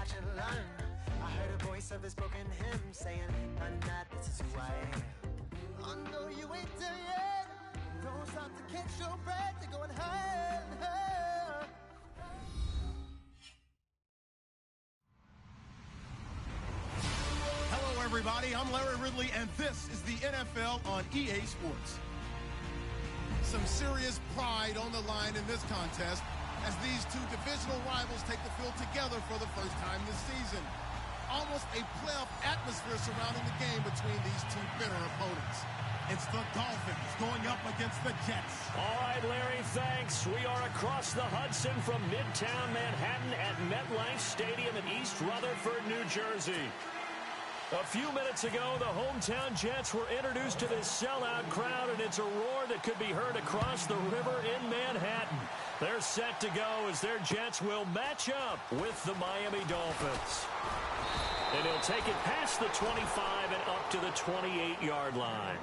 watch and learn. I heard a voice of his broken hymn saying, none that this is who I am. I know you ain't there yet. Don't stop to catch your breath. You're going higher and higher. Hello, everybody. I'm Larry Ridley, and this is the NFL on EA Sports. Some serious pride on the line in this contest as these two divisional rivals take the field together for the first time this season. Almost a playoff atmosphere surrounding the game between these two bitter opponents. It's the Dolphins going up against the Jets. All right, Larry, thanks. We are across the Hudson from Midtown Manhattan at MetLife Stadium in East Rutherford, New Jersey. A few minutes ago, the hometown Jets were introduced to this sellout crowd, and it's a roar that could be heard across the river in Manhattan. They're set to go as their Jets will match up with the Miami Dolphins. And he'll take it past the 25 and up to the 28-yard line.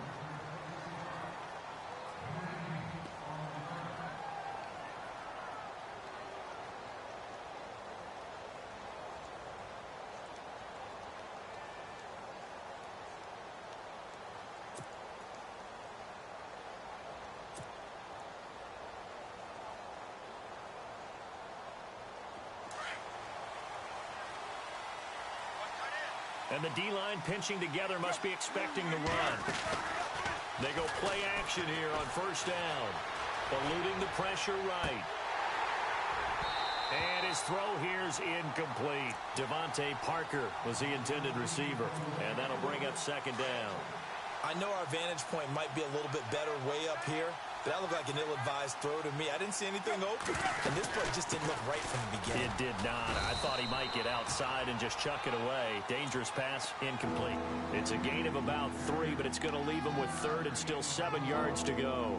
And the D-line pinching together must be expecting the run. They go play action here on first down. Eluding the pressure right. And his throw here's incomplete. Devontae Parker was the intended receiver. And that'll bring up second down. I know our vantage point might be a little bit better way up here, but that looked like an ill-advised throw to me. I didn't see anything open, and this play just didn't look right from the beginning. It did not. I thought he might get outside and just chuck it away. Dangerous pass, incomplete. It's a gain of about 3, but it's going to leave him with third and still 7 yards to go.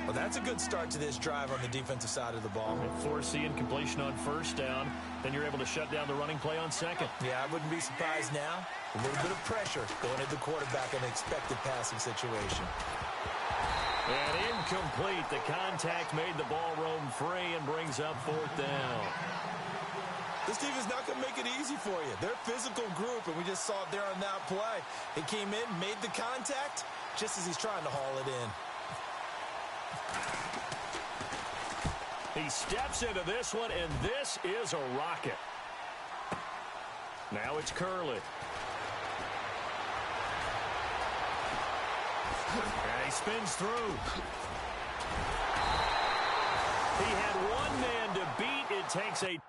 Well, that's a good start to this drive on the defensive side of the ball. And force the incompletion on first down, then you're able to shut down the running play on second. Yeah, I wouldn't be surprised now. A little bit of pressure going at the quarterback in an expected passing situation. And incomplete. The contact made the ball roam free and brings up fourth down. This team is not going to make it easy for you. They're a physical group, and we just saw it there on that play. He came in, made the contact, just as he's trying to haul it in. He steps into this one, and this is a rocket. Now it's Curley. And he spins through. He had one man to beat. It takes a...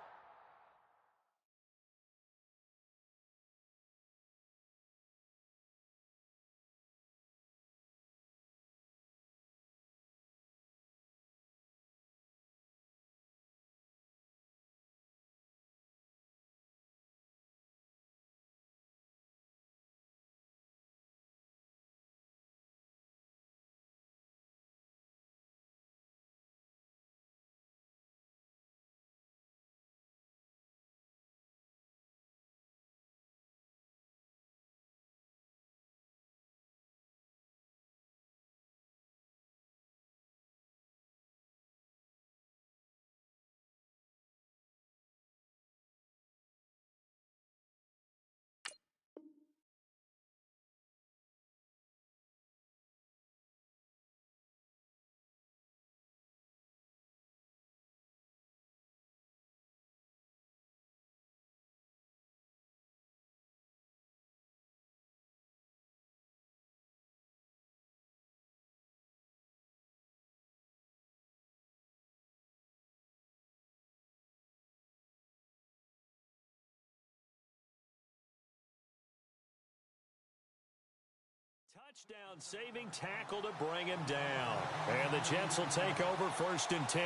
Touchdown saving tackle to bring him down. And the Jets will take over first and 10.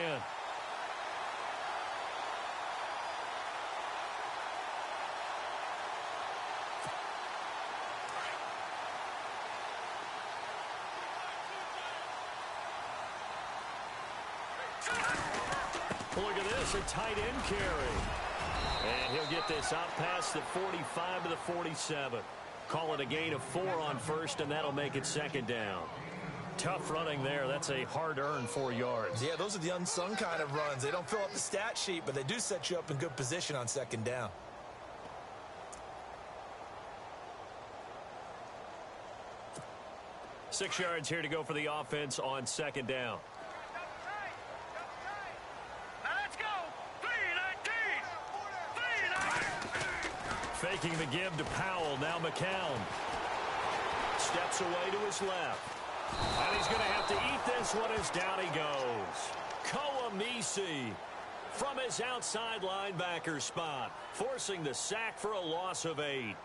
Look at this, a tight end carry. And he'll get this out past the 45 to the 47. Call it a gain of 4 on first, and that'll make it second down. Tough running there. That's a hard-earned 4 yards. Yeah, those are the unsung kind of runs. They don't fill up the stat sheet, but they do set you up in good position on second down. 6 yards here to go for the offense on second down. Faking the give to Powell. Now McCown steps away to his left. And he's going to have to eat this one as down he goes. Koamisi from his outside linebacker spot, forcing the sack for a loss of 8.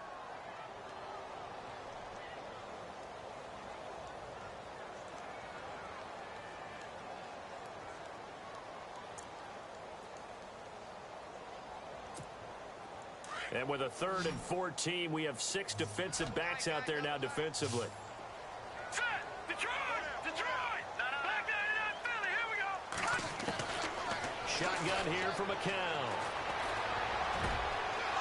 And with a 3rd and 14, we have 6 defensive backs out there now defensively. Shotgun here for McCown.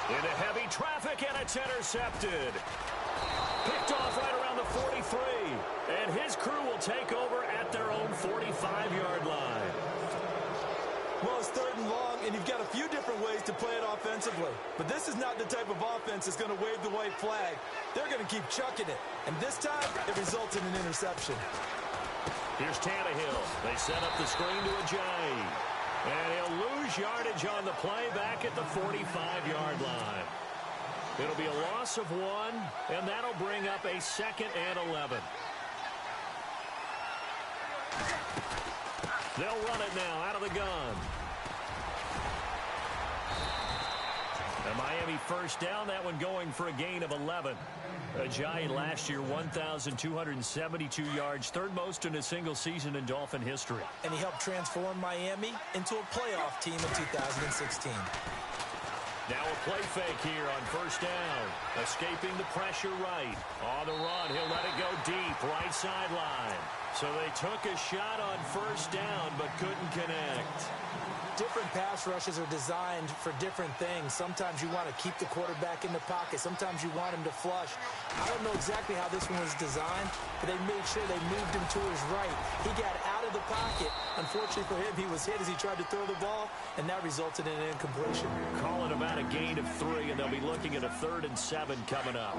Into heavy traffic, and it's intercepted. Picked off right around the 43. And his crew will take over at their own 45-yard line. Well, it's 3rd and long, and you've got a few different ways to play it offensively. But this is not the type of offense that's going to wave the white flag. They're going to keep chucking it. And this time, it results in an interception. Here's Tannehill. They set up the screen to Ajayi. And he'll lose yardage on the play back at the 45-yard line. It'll be a loss of 1, and that'll bring up a 2nd and 11. They'll run it now out of the gun. And Miami first down, that one going for a gain of 11. Ajayi last year, 1,272 yards, 3rd most in a single season in Dolphin history. And he helped transform Miami into a playoff team in 2016. Now a play fake here on first down. Escaping the pressure right. On the run, he'll let it go deep, right sideline. So they took a shot on first down, but couldn't connect. Different pass rushes are designed for different things. Sometimes you want to keep the quarterback in the pocket. Sometimes you want him to flush. I don't know exactly how this one was designed, but they made sure they moved him to his right. He got out of the pocket. Unfortunately for him, he was hit as he tried to throw the ball, and that resulted in an incompletion. Calling about a gain of 3, and they'll be looking at a 3rd and 7 coming up.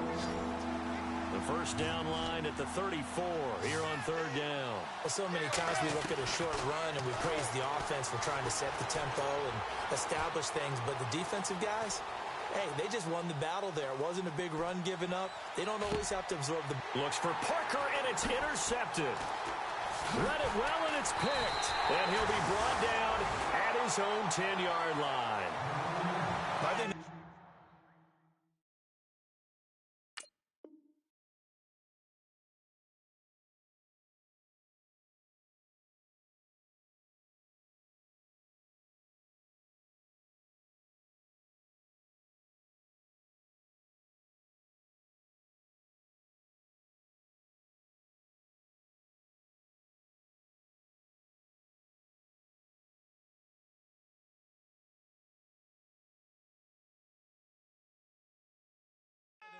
The first down line at the 34 here on 3rd down. Well, so many times we look at a short run and we praise the offense for trying to set the tempo and establish things, but the defensive guys, hey, they just won the battle there. It wasn't a big run given up. They don't always have to absorb the... Looks for Parker, and it's intercepted. Read it well, and it's picked. And he'll be brought down at his own 10-yard line. I think...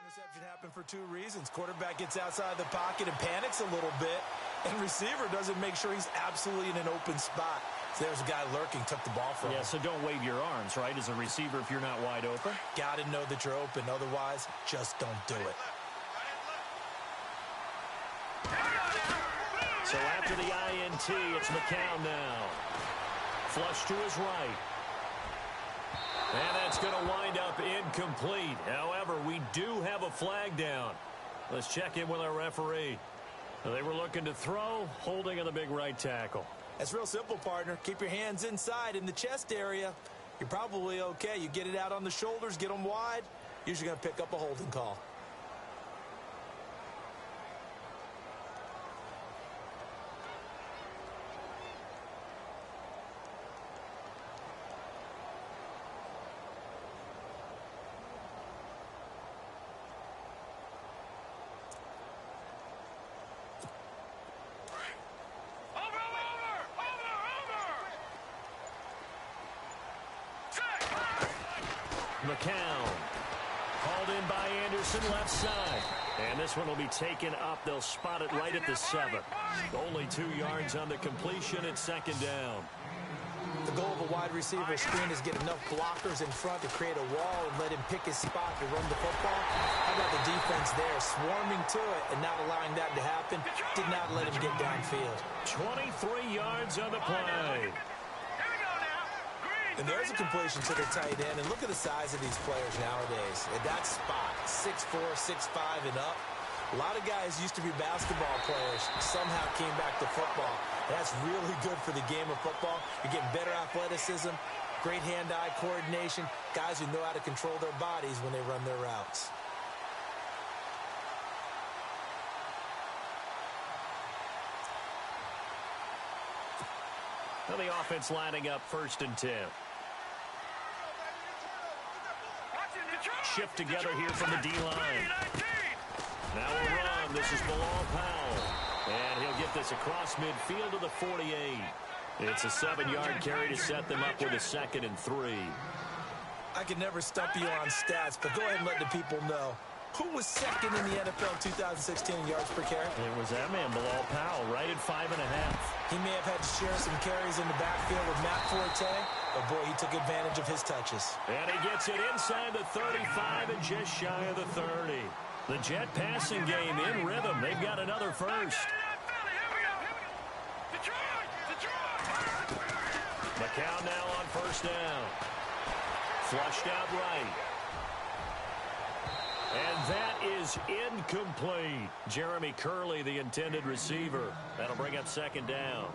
Interception happened for 2 reasons. Quarterback gets outside the pocket and panics a little bit, and receiver doesn't make sure he's absolutely in an open spot. So there's a guy lurking, took the ball from him. Yeah, so don't wave your arms, right, as a receiver if you're not wide open. Got to know that you're open. Otherwise, just don't do it. So after the INT, it's McCown now. Flush to his right. And that's going to wind up incomplete. However, we do have a flag down. Let's check in with our referee. They were looking to throw, holding on the big right tackle. That's real simple, partner. Keep your hands inside in the chest area. You're probably okay. You get it out on the shoulders, get them wide. Usually going to pick up a holding call. McCown. Called in by Anderson, left side. And this one will be taken up. They'll spot it right at the 7. Only 2 yards on the completion at 2nd down. The goal of a wide receiver screen is get enough blockers in front to create a wall and let him pick his spot to run the football. How about the defense there, swarming to it and not allowing that to happen? Did not let him get downfield. 23 yards on the play. And there's a completion to the tight end. And look at the size of these players nowadays. At that spot, 6'4", 6'5", and up. A lot of guys used to be basketball players, somehow came back to football. That's really good for the game of football. You're getting better athleticism, great hand-eye coordination, guys who know how to control their bodies when they run their routes. Now the offense lining up 1st and 10. Shift together here from the D-line. Now a run. This is Bilal Powell. And he'll get this across midfield to the 48. It's a 7-yard carry to set them up with a 2nd and 3. I can never stump you on stats, but go ahead and let the people know. Who was 2nd in the NFL 2016 yards per carry? It was that man, Bilal Powell, right at 5.5. He may have had to share some carries in the backfield with Matt Forte, but boy, he took advantage of his touches. And he gets it inside the 35 and just shy of the 30. The Jet passing game in rhythm. They've got another first. McCown now on 1st down. Flushed out right. And that is incomplete. Jeremy Curley, the intended receiver. That'll bring up 2nd down.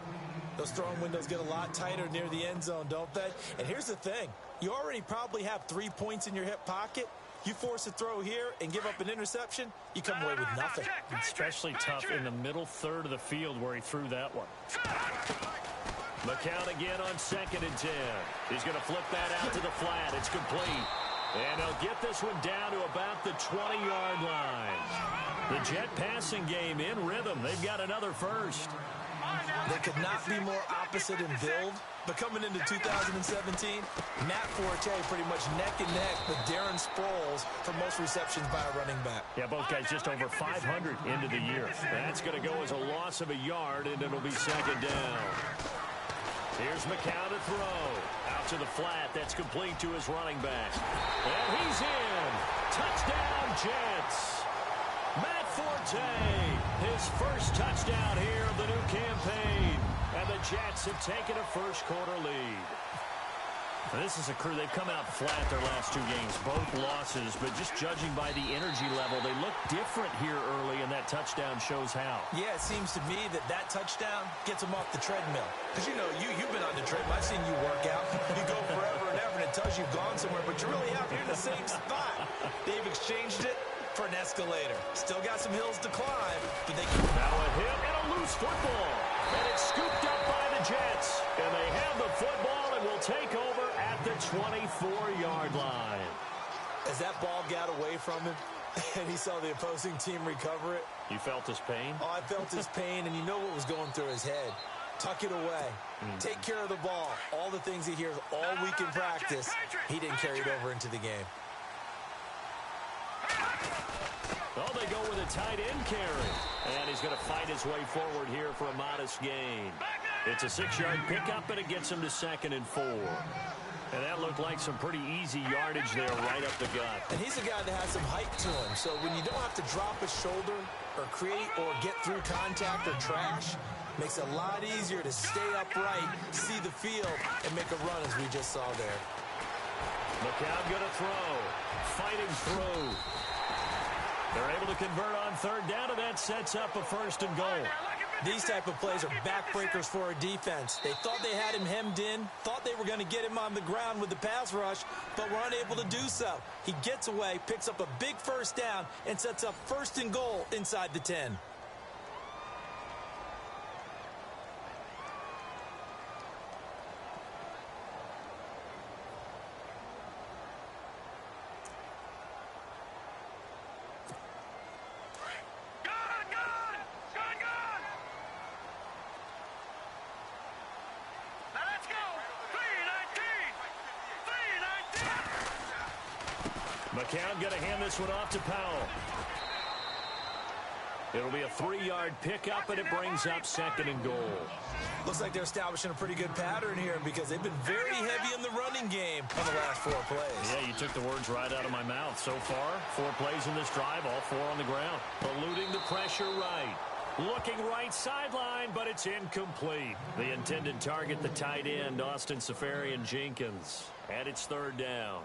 Those throwing windows get a lot tighter near the end zone, don't they? And here's the thing. You already probably have 3 points in your hip pocket. You force a throw here and give up an interception, you come away with nothing. Especially tough in the middle third of the field where he threw that one. McCown again on 2nd and 10. He's going to flip that out to the flat. It's complete. And he'll get this one down to about the 20-yard line. The Jet passing game in rhythm. They've got another first. They could not be more opposite in build, but coming into 2017, Matt Forte pretty much neck and neck with Darren Sproles for most receptions by a running back. Yeah, both guys just over 500 into the year. That's going to go as a loss of a yard, and it'll be 2nd down. Here's McCown to throw. Out to the flat. That's complete to his running back. And he's in. Touchdown, Jets. Matt Forte, his first touchdown here of the new campaign. And the Jets have taken a first-quarter lead. Now, this is a crew. They've come out flat their last 2 games, both losses. But just judging by the energy level, they look different here early, and that touchdown shows how. Yeah, it seems to me that touchdown gets them off the treadmill. Because, you know, you've been on the treadmill. I've seen you work out. You go forever and ever, and it tells you've gone somewhere, but you're really out here in the same spot. They've exchanged it for an escalator. Still got some hills to climb, but they can... Now a hit and a loose football. And it's scooped up by the Jets. And they have the football and will take over at the 24-yard line. As that ball got away from him, and he saw the opposing team recover it. You felt his pain? Oh, I felt his pain, and you know what was going through his head. Tuck it away. Take care of the ball. All the things he hears all week in practice, he didn't carry it over into the game. Oh, they go with a tight end carry. And he's going to fight his way forward here for a modest gain. It's a 6-yard pickup, and it gets him to 2nd and 4. And that looked like some pretty easy yardage there right up the gut. And he's a guy that has some height to him. So when you don't have to drop a shoulder or create or get through contact or trash, makes it a lot easier to stay upright, see the field, and make a run as we just saw there. McCown going to throw. Fighting through. They're able to convert on 3rd down, and that sets up a 1st and goal. These type of plays are backbreakers for a defense. They thought they had him hemmed in, thought they were going to get him on the ground with the pass rush, but were unable to do so. He gets away, picks up a big 1st down, and sets up 1st and goal inside the 10. McCown going to hand this one off to Powell. It'll be a 3-yard pickup, and it brings up 2nd and goal. Looks like they're establishing a pretty good pattern here because they've been very heavy in the running game on the last 4 plays. Yeah, you took the words right out of my mouth. So far, 4 plays in this drive, all 4 on the ground. Eluding the pressure right. Looking right sideline, but it's incomplete. The intended target, the tight end, Austin Seferian-Jenkins. And it's 3rd down.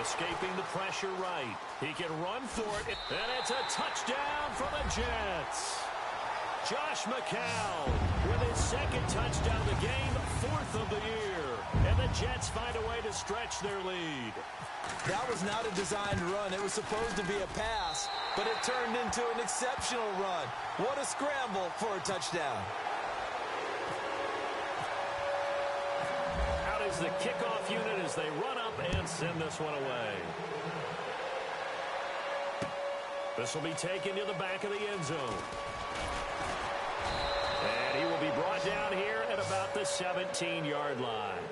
Escaping the pressure right. He can run for it, and it's a touchdown for the Jets. Josh McCown with his 2nd touchdown of the game, 4th of the year. And the Jets find a way to stretch their lead. That was not a designed run. It was supposed to be a pass, but it turned into an exceptional run. What a scramble for a touchdown. Out is the kickoff unit as they run up and send this one away. This will be taken to the back of the end zone. And he will be brought down here at about the 17-yard line.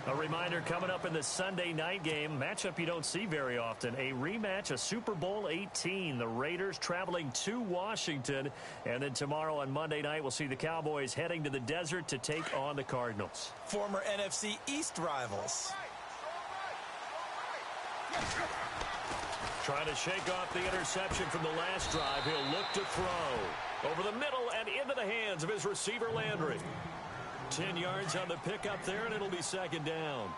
A reminder coming up in the Sunday night game, matchup you don't see very often, a rematch of Super Bowl 18. The Raiders traveling to Washington. And then tomorrow on Monday night, we'll see the Cowboys heading to the desert to take on the Cardinals. Former NFC East rivals. Trying to shake off the interception from the last drive. He'll look to throw. Over the middle and into the hands of his receiver, Landry. 10 yards on the pickup there, and it'll be 2nd down.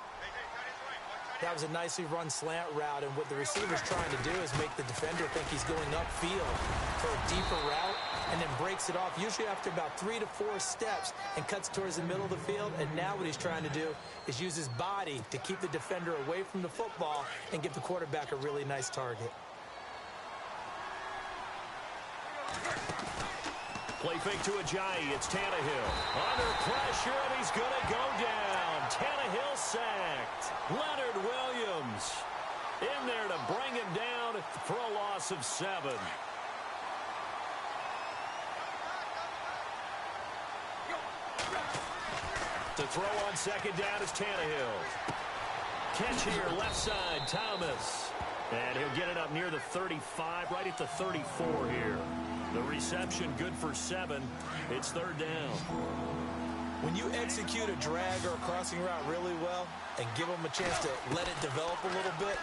That was a nicely run slant route, and what the receiver's trying to do is make the defender think he's going upfield for a deeper route, and then breaks it off, usually after about 3 to 4 steps, and cuts towards the middle of the field. And now what he's trying to do is use his body to keep the defender away from the football and give the quarterback a really nice target. Play fake to Ajayi. It's Tannehill. Under pressure, and he's going to go down. Tannehill sacked. Leonard Williams in there to bring him down for a loss of 7. To throw on 2nd down is Tannehill. Catch here, left side, Thomas. And he'll get it up near the 35, right at the 34 here. The reception good for 7. It's 3rd down. When you execute a drag or a crossing route really well and give them a chance to let it develop a little bit,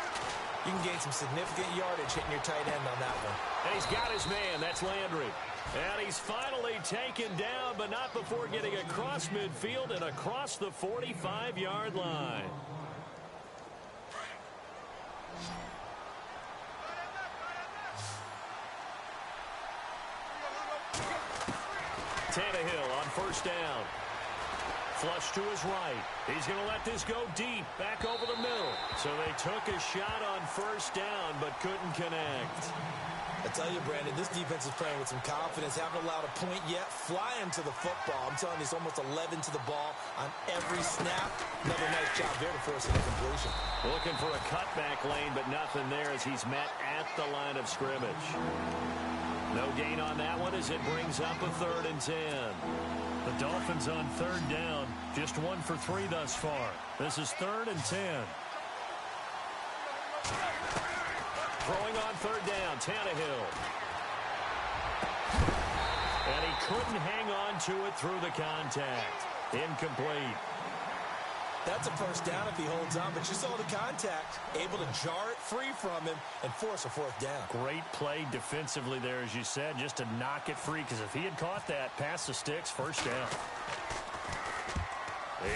you can gain some significant yardage hitting your tight end on that one. And he's got his man. That's Landry. And he's finally taken down, but not before getting across midfield and across the 45-yard line. Tannehill on 1st down. Flush to his right. He's going to let this go deep, back over the middle. So they took a shot on 1st down, but couldn't connect. I tell you, Brandon, this defense is playing with some confidence. Haven't allowed a point yet. Flying to the football. I'm telling you, it's almost 11 to the ball on every snap. Another nice job there to force an incompletion. Looking for a cutback lane, but nothing there as he's met at the line of scrimmage. No gain on that one as it brings up a 3rd and 10. The Dolphins on 3rd down. Just 1 for 3 thus far. This is 3rd and 10. Throwing on 3rd down, Tannehill. And he couldn't hang on to it through the contact. Incomplete. That's a 1st down if he holds on, but you saw the contact, able to jar it free from him and force a 4th down. Great play defensively there, as you said, just to knock it free, because if he had caught that, past the sticks, 1st down.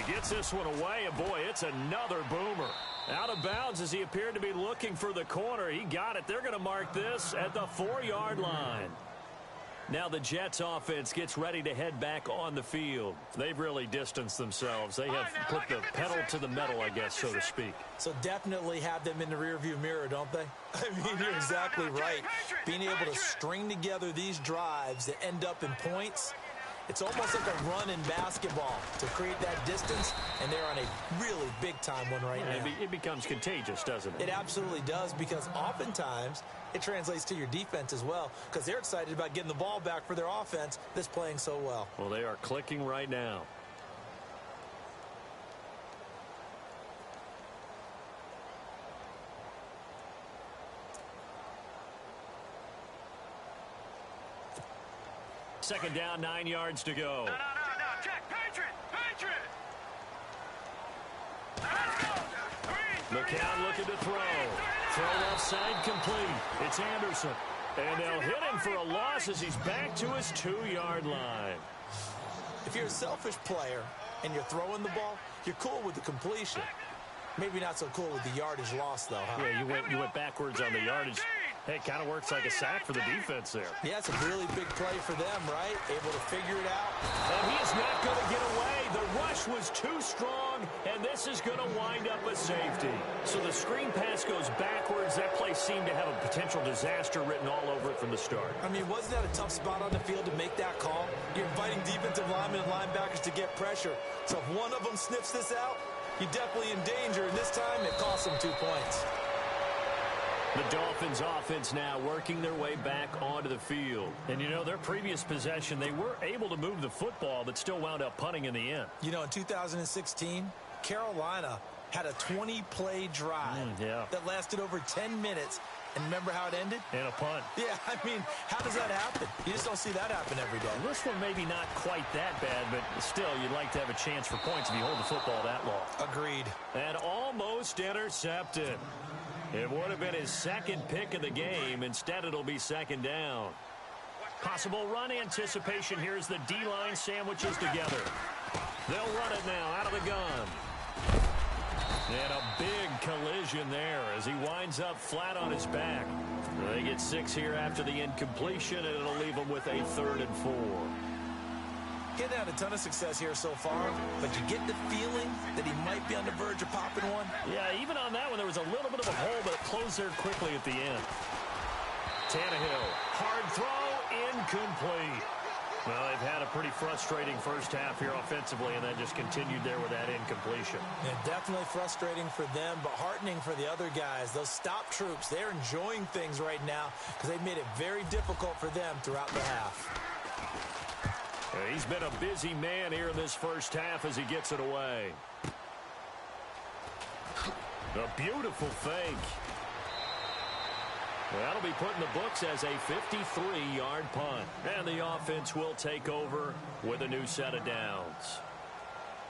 He gets this one away, and boy, it's another boomer. Out of bounds as he appeared to be looking for the corner. He got it. They're going to mark this at the 4-yard line. Now the Jets offense gets ready to head back on the field. They've really distanced themselves. They have put the pedal to the metal, I guess, so to speak. So definitely have them in the rearview mirror, don't they? I mean, you're exactly right. Being able to string together these drives that end up in points It's almost like a run in basketball to create that distance, and they're on a really big-time one right now. It becomes contagious, doesn't it? It absolutely does, because oftentimes it translates to your defense as well, because they're excited about getting the ball back for their offense that's playing so well. Well, they are clicking right now. Second down, 9 yards to go. No, check, Patriot! Let's go! McCown looking to throw. Throw left side complete. It's Anderson. And they'll hit him for a loss as he's back to his 2-yard line. If you're a selfish player and you're throwing the ball, you're cool with the completion. Maybe not so cool with the yardage loss, though, huh? Yeah, you went backwards on the yardage. Hey, it kind of works like a sack for the defense there. Yeah, it's a really big play for them, right? Able to figure it out. And he is not going to get away. The rush was too strong, and this is going to wind up a safety. So the screen pass goes backwards. That play seemed to have a potential disaster written all over it from the start. I mean, wasn't that a tough spot on the field to make that call? You're inviting defensive linemen and linebackers to get pressure. So if one of them sniffs this out, you're definitely in danger, and this time it cost them 2 points. The Dolphins offense now working their way back onto the field. And, you know, their previous possession, they were able to move the football, but still wound up punting in the end. You know, in 2016, Carolina had a 20-play drive that lasted over 10 minutes. And remember how it ended? And a punt. Yeah, I mean, how does that happen? You just don't see that happen every day. This one maybe not quite that bad, but still, you'd like to have a chance for points if you hold the football that long. Agreed. And almost intercepted. It would have been his second pick of the game. Instead, it'll be second down. Possible run anticipation here as the D-line sandwiches together. They'll run it now out of the gun. And a big collision there as he winds up flat on his back. They get 6 here after the incompletion, and it'll leave them with a 3rd and 4. Getting had a ton of success here so far, but you get the feeling that he might be on the verge of popping one. Yeah, even on that one, there was a little bit of a hole, but it closed there quickly at the end. Tannehill, hard throw, incomplete. Well, they've had a pretty frustrating first half here offensively, and that just continued there with that incompletion. Yeah, definitely frustrating for them, but heartening for the other guys. Those stop troops, they're enjoying things right now because they've made it very difficult for them throughout the half. He's been a busy man here in this first half as he gets it away. A beautiful fake. That'll be put in the books as a 53-yard punt. And the offense will take over with a new set of downs.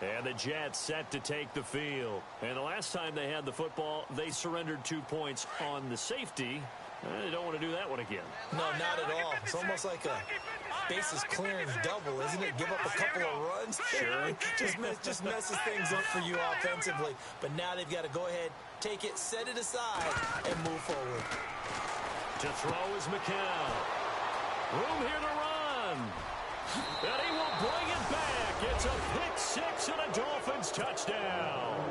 And the Jets set to take the field. And the last time they had the football, they surrendered 2 points on the safety. They don't want to do that one again. No, not at all. It's almost like a bases clearing double, isn't it? Give up a couple of runs. Sure. just messes things up for you offensively. But now they've got to go ahead, take it, set it aside, and move forward. To throw is McCown. Room here to run. And he will bring it back. It's a pick six and a Dolphins touchdown.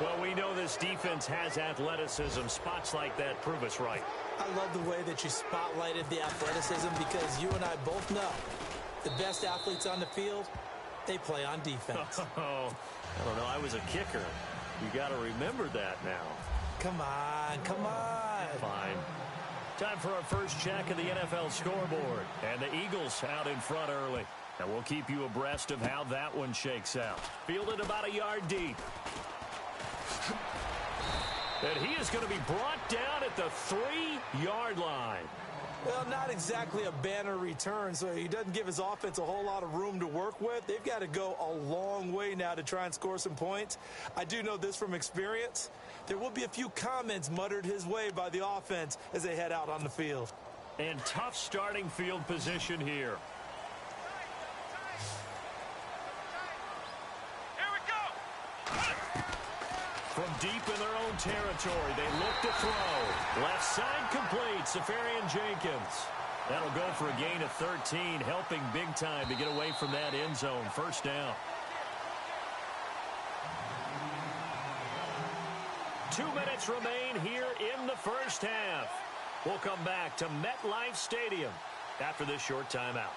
Well, we know this defense has athleticism. Spots like that prove us right. I love the way that you spotlighted the athleticism because you and I both know the best athletes on the field, they play on defense. Oh, I don't know. I was a kicker. You got to remember that now. Come on, come on. Fine. Time for our first check of the NFL scoreboard. And the Eagles out in front early. And we'll keep you abreast of how that one shakes out. Fielded about a yard deep. And he is going to be brought down at the 3-yard line. Well, not exactly a banner return, so he doesn't give his offense a whole lot of room to work with. They've got to go a long way now to try and score some points. I do know this from experience. There will be a few comments muttered his way by the offense as they head out on the field. And tough starting field position here. From deep in their own territory, they look to throw. Left side complete, Safarian Jenkins. That'll go for a gain of 13, helping big time to get away from that end zone. First down. 2 minutes remain here in the first half. We'll come back to MetLife Stadium after this short timeout.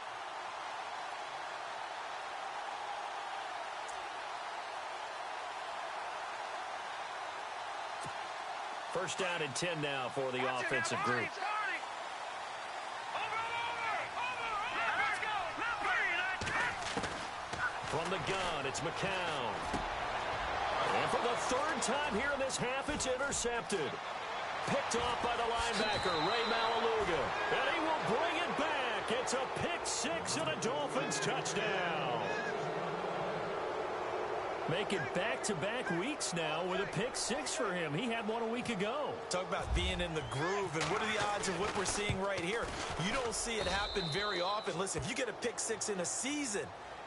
First down and 10 now for the offensive group. From the gun, it's McCown. And for the third time here in this half, it's intercepted. Picked off by the linebacker, Ray Malaluga. And he will bring it back. It's a pick six and a Dolphins touchdown. Making back-to-back weeks now with a pick six for him. He had one a week ago. Talk about being in the groove, and what are the odds of what we're seeing right here? You don't see it happen very often. Listen, if you get a pick six in a season,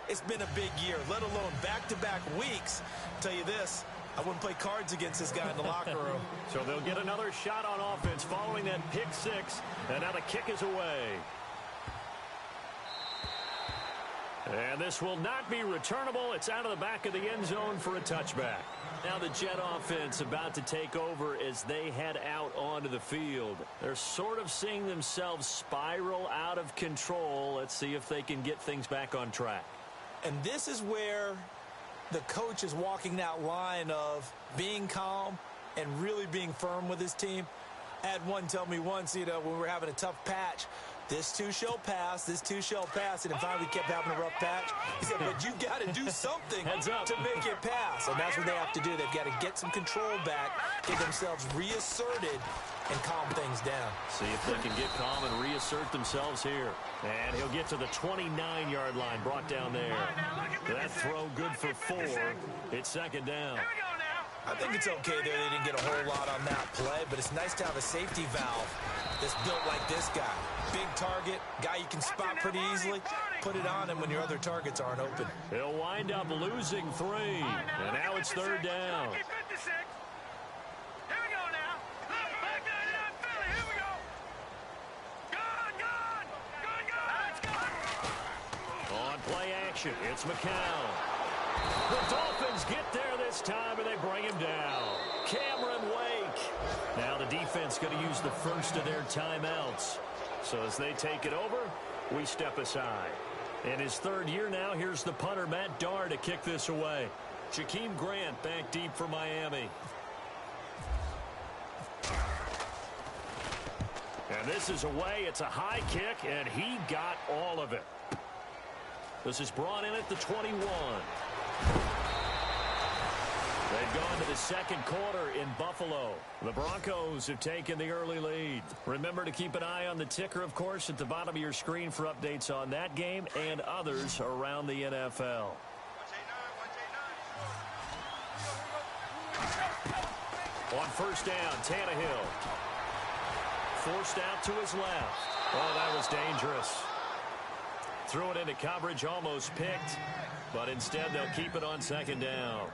it's been a big year, let alone back-to-back weeks. I'll tell you this, I wouldn't play cards against this guy in the locker room. So they'll get another shot on offense following that pick six, and now the kick is away. And this will not be returnable. It's out of the back of the end zone for a touchback. Now the Jet offense about to take over as they head out onto the field. They're sort of seeing themselves spiral out of control. Let's see if they can get things back on track. And this is where the coach is walking that line of being calm and really being firm with his team. I had one tell me once, when we were having a tough patch, this too shall pass, this too shall pass, and then finally we kept having a rough patch. He said, but you got to do something to make it pass. And that's what they have to do. They've got to get some control back, get themselves reasserted, and calm things down. See if they can get calm and reassert themselves here. And he'll get to the 29-yard line, brought down there. That throw good for 4. It's second down. I think it's okay there. They didn't get a whole lot on that play, but it's nice to have a safety valve that's built like this guy. Big target, guy you can spot pretty easily. Put it on him when your other targets aren't open. He'll wind up losing 3, and now it's third down. On play action, it's McCown. The Dolphins get there this time, and they bring him down. Cameron Wake. Now the defense going to use the first of their timeouts. So as they take it over, we step aside. In his third year now, here's the punter, Matt Darr, to kick this away. Jakeem Grant back deep for Miami. And this is away. It's a high kick, and he got all of it. This is brought in at the 21. They've gone to the second quarter in Buffalo. The Broncos have taken the early lead. Remember to keep an eye on the ticker, of course, at the bottom of your screen for updates on that game and others around the NFL. On first down, Tannehill. Forced out to his left. Oh, that was dangerous. Threw it into coverage, almost picked, but instead they'll keep it on second down.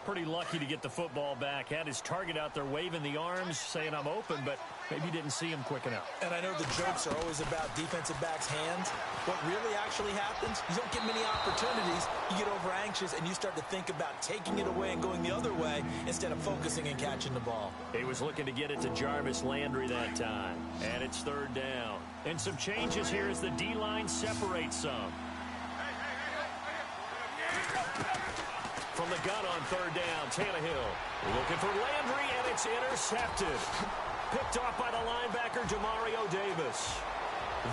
Pretty lucky to get the football back. Had his target out there waving the arms, saying I'm open, but maybe didn't see him quick enough. And I know the jokes are always about defensive backs' hands. What really actually happens, you don't get many opportunities. You get over anxious, and you start to think about taking it away and going the other way instead of focusing and catching the ball. He was looking to get it to Jarvis Landry that time. And it's third down. And some changes here as the D-line separates some. From the gun on third down, Tannehill looking for Landry, and it's intercepted. Picked off by the linebacker, Demario Davis.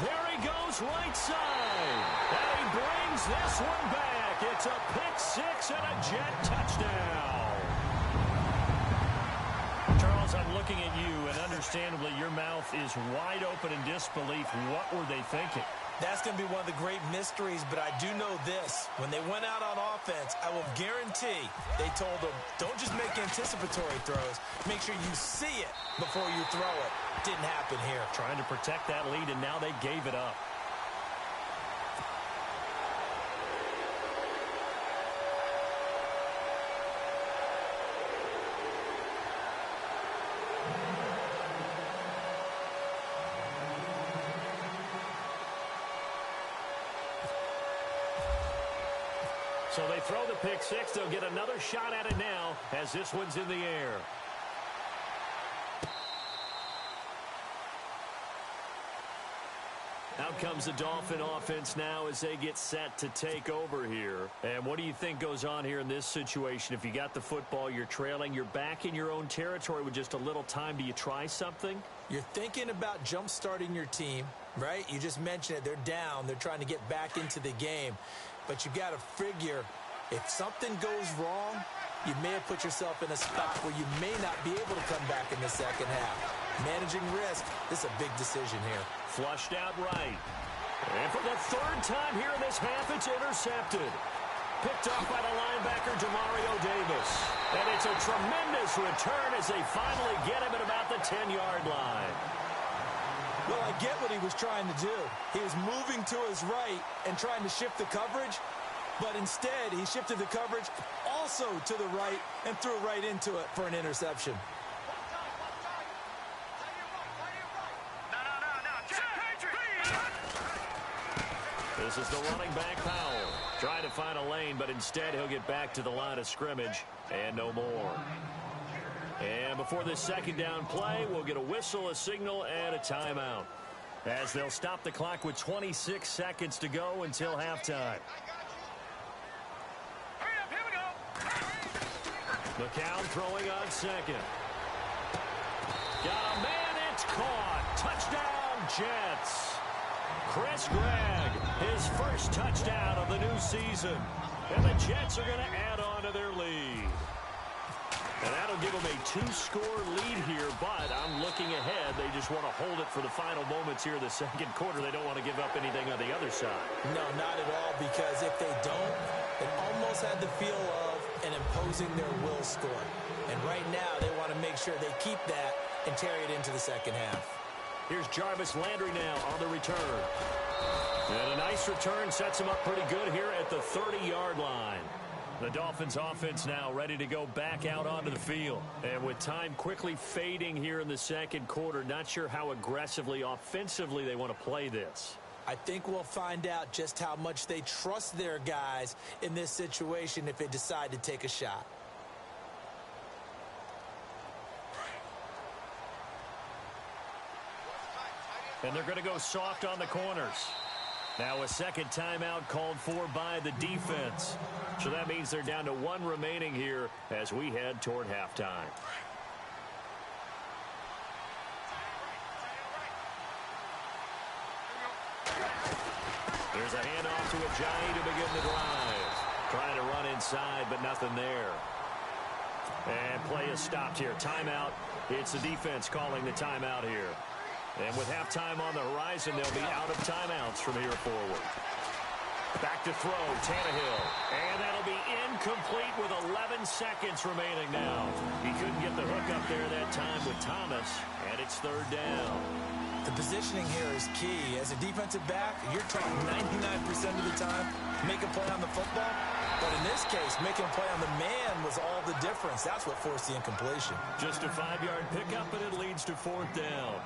There he goes, right side. And he brings this one back. It's a pick six and a Jet touchdown. Charles, I'm looking at you, and understandably, your mouth is wide open in disbelief. What were they thinking? That's going to be one of the great mysteries, but I do know this. When they went out on offense, I will guarantee they told them, don't just make anticipatory throws. Make sure you see it before you throw it. Didn't happen here. Trying to protect that lead, and now they gave it up. So they throw the pick six. They'll get another shot at it now as this one's in the air. Out comes the Dolphin offense now as they get set to take over here. And what do you think goes on here in this situation? If you got the football, you're trailing, you're back in your own territory with just a little time. Do you try something? You're thinking about jump-starting your team, right? You just mentioned it. They're down. They're trying to get back into the game. But you got to figure if something goes wrong, you may have put yourself in a spot where you may not be able to come back in the second half. Managing risk, this is a big decision here. Flushed out right. And for the third time here in this half, it's intercepted. Picked off by the linebacker, Demario Davis. And it's a tremendous return as they finally get him at about the 10-yard line. Well, I get what he was trying to do. He was moving to his right and trying to shift the coverage, but instead he shifted the coverage also to the right and threw right into it for an interception. This is the running back, Powell. Trying to find a lane, but instead he'll get back to the line of scrimmage and no more. And before this second down play, we'll get a whistle, a signal, and a timeout, as they'll stop the clock with 26 seconds to go until halftime. Hurry up, here we go. McCown throwing on second. Got a man, it's caught. Touchdown, Jets. Chris Gregg, his first touchdown of the new season. And the Jets are going to add on to their lead. And that'll give them a 2-score lead here, but I'm looking ahead. They just want to hold it for the final moments here in the second quarter. They don't want to give up anything on the other side. No, not at all, because if they don't, it almost had the feel of an imposing their will score. And right now, they want to make sure they keep that and carry it into the second half. Here's Jarvis Landry now on the return. And a nice return sets him up pretty good here at the 30-yard line. The Dolphins offense now ready to go back out onto the field. And with time quickly fading here in the second quarter, not sure how aggressively, offensively they want to play this. I think we'll find out just how much they trust their guys in this situation if they decide to take a shot. And they're going to go soft on the corners. Now a second timeout called for by the defense. So that means they're down to one remaining here as we head toward halftime. There's a handoff to Ajayi to begin the drive. Trying to run inside, but nothing there. And play is stopped here. Timeout. It's the defense calling the timeout here. And with halftime on the horizon, they'll be out of timeouts from here forward. Back to throw, Tannehill. And that'll be incomplete with 11 seconds remaining now. He couldn't get the hook up there that time with Thomas, and it's third down. The positioning here is key. As a defensive back, you're trying 99% of the time make a play on the football. But in this case, making a play on the man was all the difference. That's what forced the incompletion. Just a 5-yard pickup, and it leads to fourth down.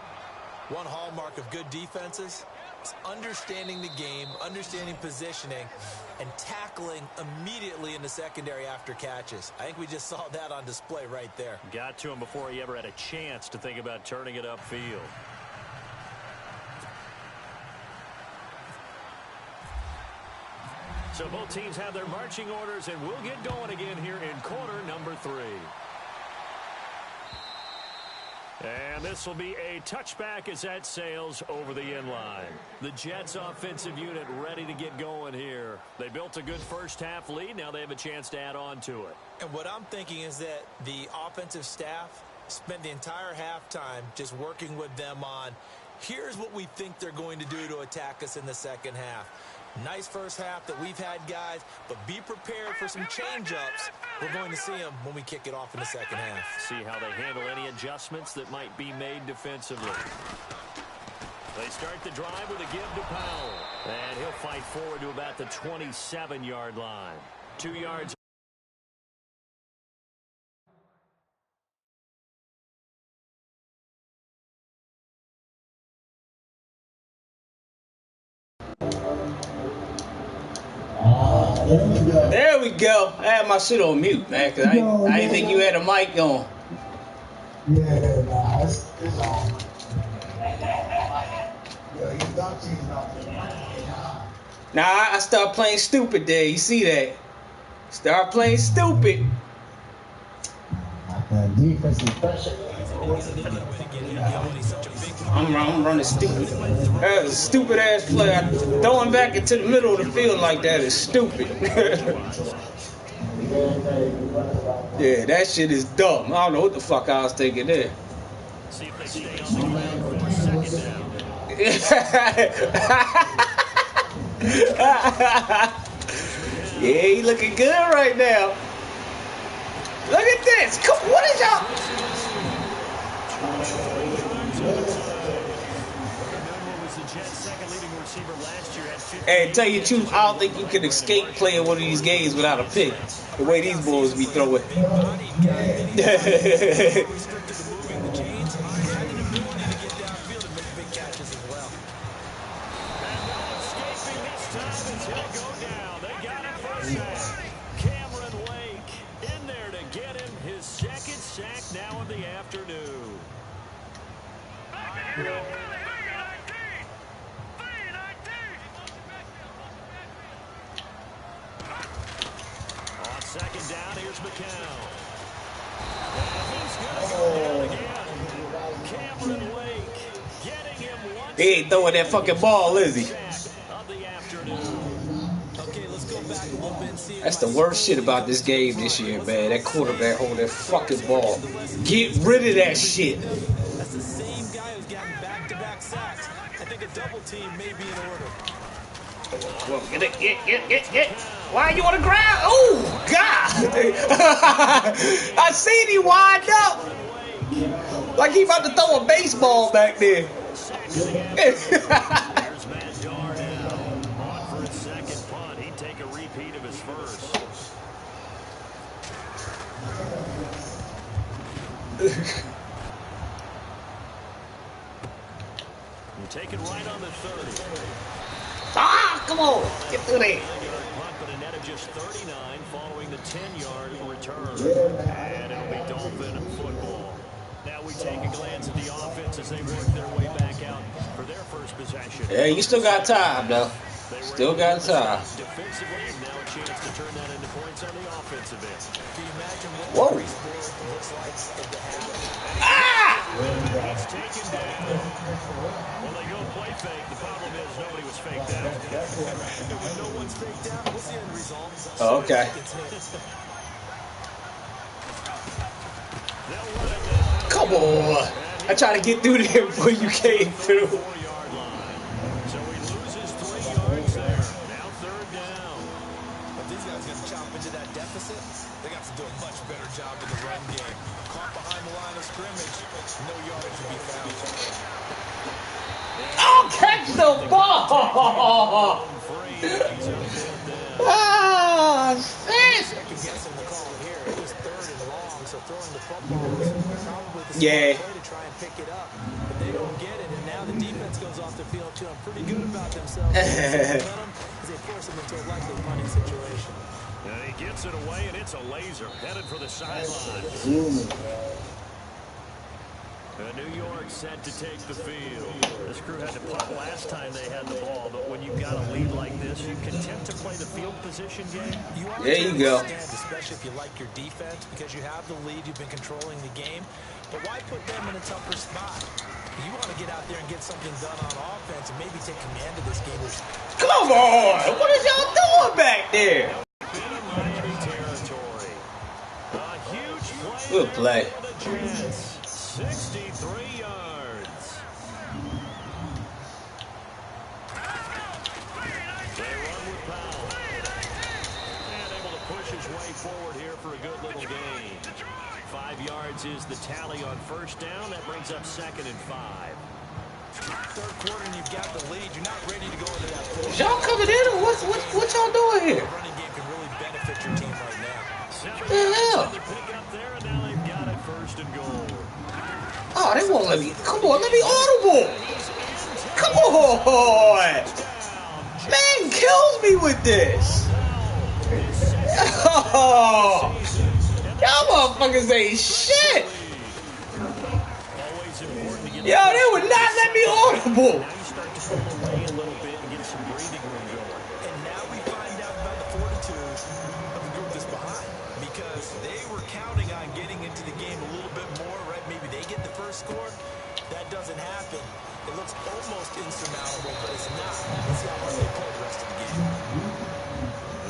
One hallmark of good defenses is understanding the game, understanding positioning, and tackling immediately in the secondary after catches. I think we just saw that on display right there. Got to him before he ever had a chance to think about turning it upfield. So both teams have their marching orders, and we'll get going again here in quarter number 3. And this will be a touchback as that sails over the inline. The Jets offensive unit ready to get going here. They built a good first half lead. Now they have a chance to add on to it. And what I'm thinking is that the offensive staff spent the entire halftime just working with them on, here's what we think they're going to do to attack us in the second half. Nice first half that we've had, guys, but be prepared for some change-ups. We're going to see them when we kick it off in the second half. See how they handle any adjustments that might be made defensively. They start the drive with a give to Powell. And he'll fight forward to about the 27-yard line. 2 yards. There we go. I had my shit on mute, man, because I didn't think you had a mic on. Yeah, nah, it's on. Nah, I start playing stupid there. You see that? Start playing stupid. I'm running stupid. That's a stupid ass play. Throwing back into the middle of the field like that is stupid. Yeah, that shit is dumb. I don't know what the fuck I was thinking there. See if they stay on the ground for second down. Yeah, he looking good right now. Look at this. Come, what is y'all? Hey, tell you the truth, I don't think you can escape playing one of these games without a pick. The way these boys be throwing. Now of the afternoon. On second down, here's McCown. And he's going to Cameron Lake getting him one. He ain't throwing that fucking ball, is he? That's the worst shit about this game this year, man. That quarterback holding that fucking ball. Get rid of that shit. That's the same guy who's gotten back-to-back sacks. I think a double team may be in order. Well, get. Why are you on the ground? Oh, God. I seen he wind up. Like he about to throw a baseball back there. Take it right on the 30. Ah, come on. Get through there. But a net of just 39 following the 10-yard return. And it'll be Dolphin football. Now we take a glance at the offense as they work their way back out for their first possession. Yeah, you still got time, though. Still got time. Defensively, and now a chance to turn that into points on the offensive end. Can you imagine what whoa. looks like at the half? It's taken down. Well, they go play fake. The problem is nobody was faked out. When no one's faked out, what's the end result? Oh, okay. Come on. I tried to get through there before you came through. So he loses 3 yards there. Now third down. But these guys got to chop into that deficit. They got to do a much better job in the run game. Caught behind the line of scrimmage. No yardage to be found. I'll catch the ball! Ah, shit! Second guessing the call here. It was third and long, so throwing the football was probably the yeah. way to try and pick it up. But they don't get it, and now the defense goes off the field feeling pretty good about themselves. As they force them into a likely punting situation. And he gets it away, and it's a laser headed for the sideline. New York set to take the field. This crew had to punt last time they had the ball, but when you've got a lead like this, you content to play the field position game. There you go. Especially if you like your defense, because you have the lead, you've been controlling the game. But why put them in a tougher spot? You want to get out there and get something done on offense and maybe take command of this game. Come on! What is y'all doing back there? Miami territory. A huge play. Good play. 63 yards. They run with Powell. And able to push his way forward here for a good little gain. 5 yards is the tally on first down. That brings up 2nd and 5. Third quarter and you've got the lead. You're not ready to go into that fourth. Y'all coming in or what y'all doing here? The running game can really benefit your team right now. What the hell? Pick up there, and now they've got it 1st and goal. Oh, they won't let me. Come on, let me audible. Come on. Man kills me with this. Oh, y'all motherfuckers ain't shit. Yo, they would not let me audible. pull away a little bit and get some breathing room going. And now we find out about the fortitude of the group that's behind, because they were counting on getting into the game a little bit more, right? Maybe they get the first score. That doesn't happen. It looks almost insurmountable, but it's not. Let's see how much they play the rest of the game.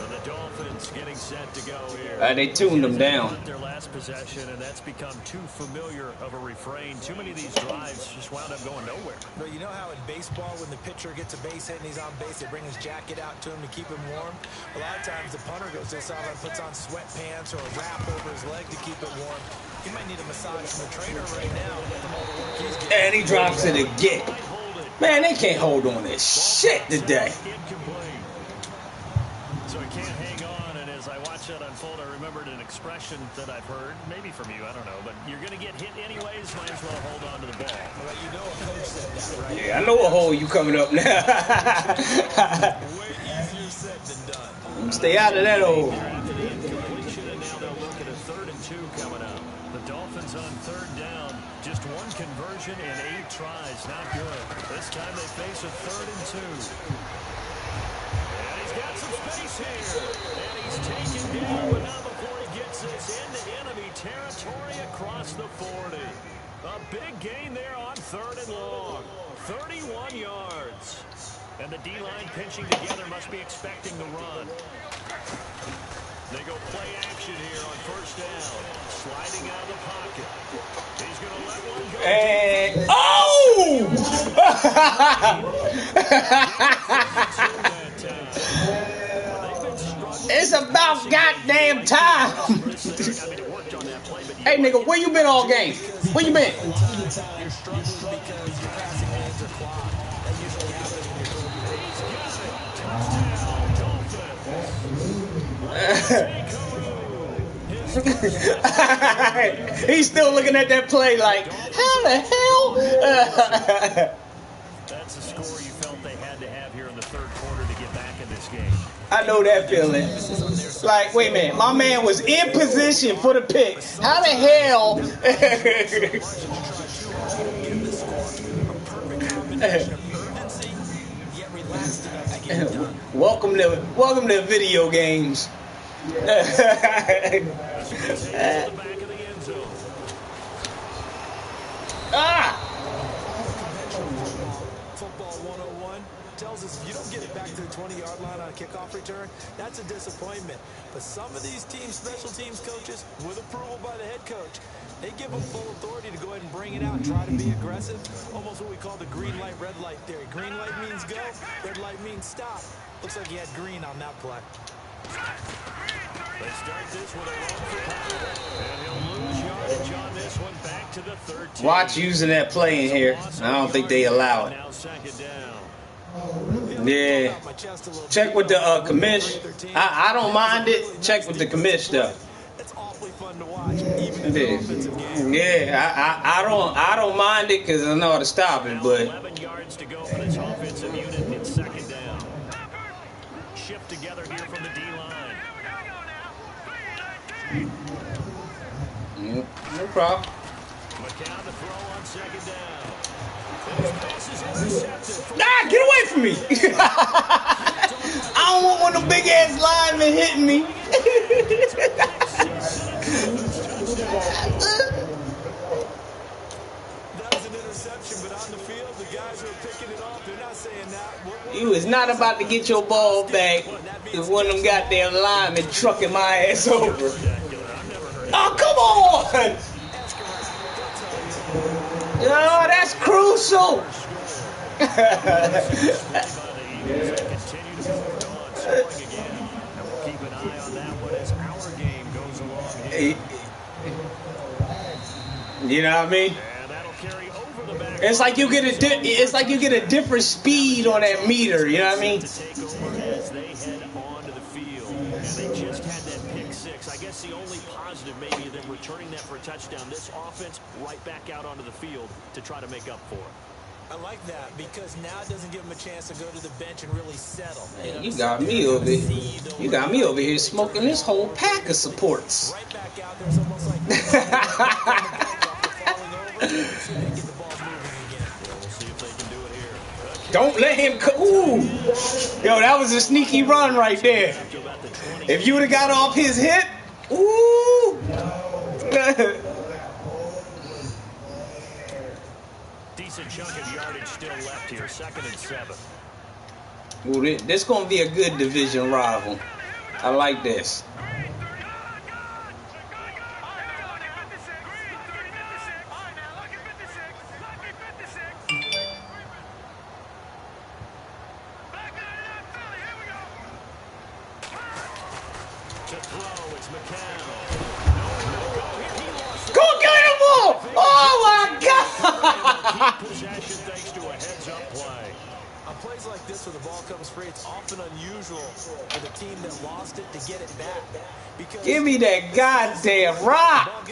The Dolphins getting set to go here. They tuned them down. Their last possession, and that's become too familiar of a refrain. Too many of these drives just wound up going nowhere. But you know how in baseball, when the pitcher gets a base hit and he's on base, they bring his jacket out to him to keep him warm? A lot of times the punter goes to the sideline and puts on sweatpants or a wrap over his leg to keep it warm. He might need a massage from the trainer right now from all the work he's getting. And he drops it again. Man, they can't hold on this shit today. So he can't hang on, and as I watch that unfold, I remembered an expression that I've heard, maybe from you, I don't know, but you're going to get hit anyways, might as well hold on to the ball. Well, you know a coach said that, right? Yeah, I know a hole you coming up now. Way easier said than done. Stay out of that hole. Incompletion, and now they'll look at a 3rd and 2 coming up. The Dolphins on 3rd down, just 1 conversion in 8 tries, not good. This time they face a 3rd and 2. Got some space here, and he's taken down, but not before he gets this into enemy territory across the 40. A big gain there on 3rd and long, 31 yards. And the D-line pinching together must be expecting the run. They go play action here on 1st down, sliding out of the pocket. He's going to let one go. And, it's about goddamn time. Hey, nigga, where you been all game? Where you been? You're struggling because your passing lanes are clogged. That usually happens when you're He's still looking at that play like, how the hell? That's a score you felt they had to have here in the 3rd quarter to get back in this game. I know that feeling. Like, wait a minute, my man was in position for the pick. How the hell? Welcome to video games. Football 101 tells us if you don't get it back to the 20-yard line on a kickoff return, that's a disappointment. But some of these teams, special teams coaches, with approval by the head coach, they give them full authority to go ahead and bring it out and try to be aggressive. Almost what we call the green light, red light theory. Green light means go, red light means stop. Looks like he had green on that play. They start this with a run for power, and he'll lose yardage on this one back to the 13. Watch using that play in here. I don't think they allow it. Now 2nd down. Yeah. Check with the commish. I don't mind it. Check with the commish though. It's awfully fun to watch, even in the offensive game. Yeah, I don't mind it because I know how to stop it, but 11 yards to go for this offensive unit in 2nd down. Shift together here from the D-line. no problem. McCown to throw on 2nd down. His pass is intercepted. Nah, get away from me. I don't want one of them big ass linemen hitting me. That was an interception, but on the field, the guys who are picking it off, they're not saying that. You is not about to get your ball back if one of them goddamn linemen trucking my ass over. Oh, come on! Oh, that's crucial. You know what I mean? It's like you get a different speed on that meter. You know what I mean? They just had that pick six. I guess the only positive maybe them returning that for a touchdown. This offense right back out onto the field to try to make up for it. I like that because now it doesn't give them a chance to go to the bench and really settle. Man, you got me over here. You got me over here smoking this whole pack of supports. Right back out there, it's almost like falling over. See if they can get the ball moving again. We'll see if they can do it here. Don't let him. Ooh. Yo, that was a sneaky run right there. If you would have got off his hip, ooh. Decent chunk of yardage still left here. 2nd and 7. Ooh, this gonna be a good division rival. I like this. Go get him all! Oh my God! Possession thanks to a heads-up play. On plays like this where the ball comes free, it's often unusual for the team that lost it to get it back. Because give me that goddamn rock!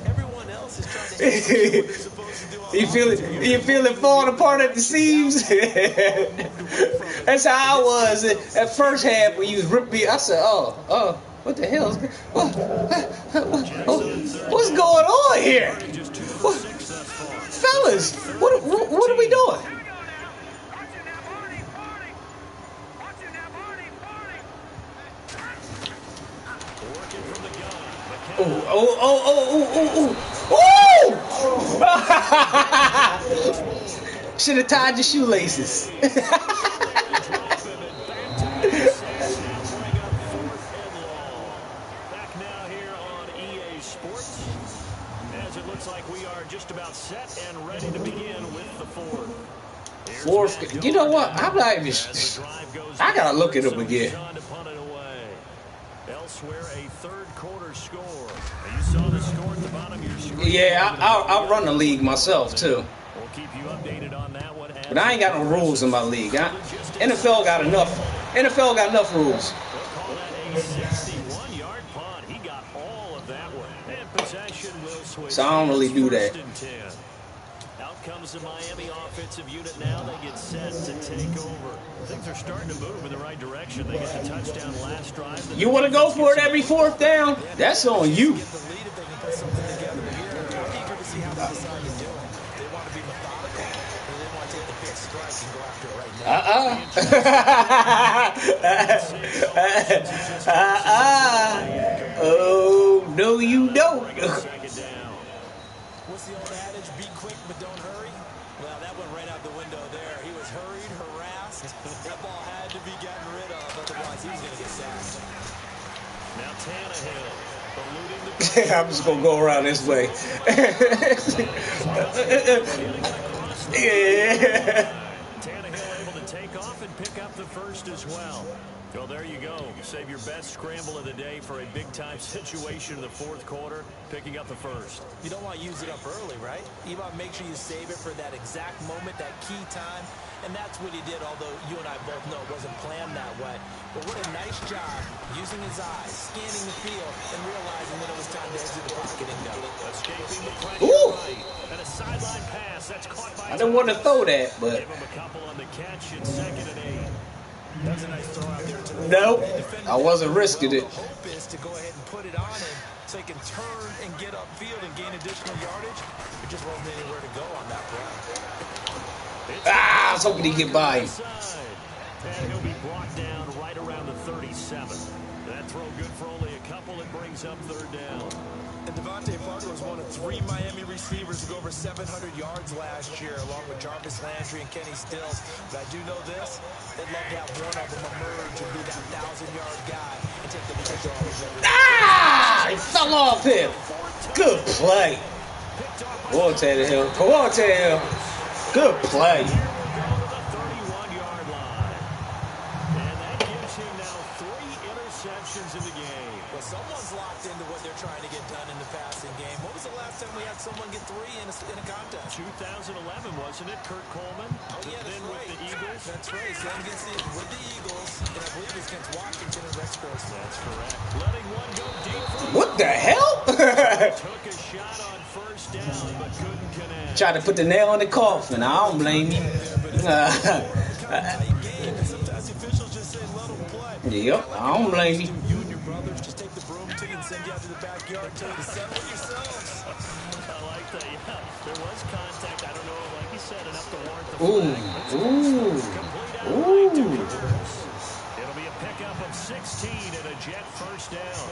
Everyone else is trying to execute what they're supposed to do. You feel it falling apart at the seams? That's how I was at first half when you was ripping. I said, oh, what the hell? What's going on here? Fellas, what are we doing? Should have tied your shoelaces. Back now here on EA Sports, as it looks like we are just about set and ready to begin with the fourth. You know what? I'm not even. I gotta look it up again. Elsewhere, a third quarter score. You saw the score at the bottom of your screen. Yeah, I run the league myself too. We'll keep you updated on that one. But I ain't got no rules in my league. NFL got enough. NFL got enough rules. We'll call that a 61-yard punt. He got all of that one. And possession will switch. So I don't really do that. Out comes the Miami offensive unit now. They get set to take over. Things are starting to move in the right direction. They get the touchdown last drive. You want to go for it every fourth down? That's on you. Oh, no, you don't. What's the old adage? Be quick, but don't hurry. Well, that went right out the window there. He was hurried, harassed. That ball had to be gotten rid of, otherwise he was going to get sacked. Now Tannehill, eluding the I'm just going to go around this way. Yeah. Tannehill able to take off and pick up the first as well. Well, there you go. Save your best scramble of the day for a big-time situation in the fourth quarter, picking up the first. You don't want to use it up early, right? You want to make sure you save it for that exact moment, that key time. And that's what he did, although you and I both know it wasn't planned that way. But what a nice job using his eyes, scanning the field, and realizing that it was time to exit the pocket and go. Escaping the pressure right. And a sideline pass. That's caught by I didn't want to throw that, but... Give him a couple on the catch in 2nd and 8. That's a nice throw out there to the Nope, I wasn't risking it. The hope is to go ahead and put it on him so he can turn and get upfield and gain additional yardage. There just wasn't anywhere to go on that play. I was hoping he'd get by him. And he'll be brought down right around the 37. That throw good for only a couple. It brings up 3rd down. And Devontae Parker was one of 3 Miami receivers to go over 700 yards last year, along with Jarvis Landry and Kenny Stills. But I do know this, they'd love to have one of them emerge and be that 1,000-yard guy and take the pressure off of everything. Ah! He fell off him. Good play. Come on, Tannehill. Come on, Tannehill. Good play. In the game. Well, someone's locked into what they're trying to get done in the passing game. What was the last time we had someone get 3 in a contest? 2011, wasn't it? Kurt Coleman. Oh, yeah, that's then right. With the Eagles. That's right. So with the Eagles, and I believe it's against Washington and Rex Grossman. That's correct. Letting one go deep. What the hell? Took a shot on 1st down, but couldn't connect. Tried to put the nail in the coffin. I don't blame you. Sometimes officials just say, let them play. Yep, I don't blame you. You and your brothers just take the broom to you and send you out to the backyard and tell you to settle it yourselves. I like that. Yeah, there was contact. I don't know, like you said, enough Ooh. It'll be a pickup of 16 and a Jet first down.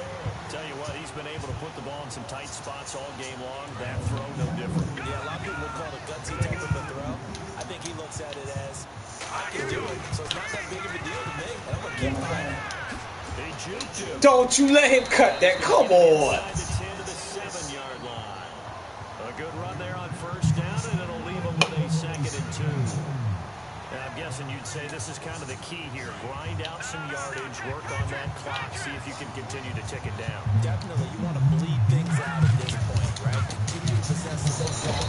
Tell you what, he's been able to put the ball in some tight spots all game long. That throw, no different. Yeah, a lot of people would call it a gutsy type of a throw. I think he looks at it as, I can do it, so it's not that big of a deal to me, and I'm going to keep fighting. Don't you let him cut that. Come on. To the 7-yard line. A good run there on first down, and it'll leave him with a 2nd and 2. And I'm guessing you'd say this is kind of the key here. Grind out some yardage, work on that clock, see if you can continue to tick it down. Definitely, you want to bleed things out at this point, right? Continue to possess the football.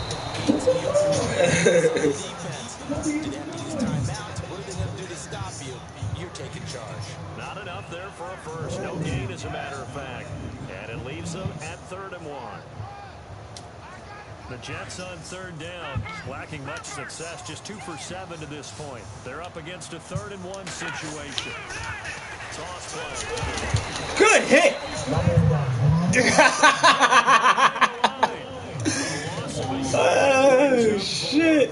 Defense. Do they have to use timeouts? What are they going to do to stop you? You're taking charge. Not enough there for a first. No gain, as a matter of fact. And it leaves them at 3rd and 1. The Jets on 3rd down, lacking much success, just 2 for 7 to this point. They're up against a 3rd and 1 situation. Toss play. Good hit. Oh, shit.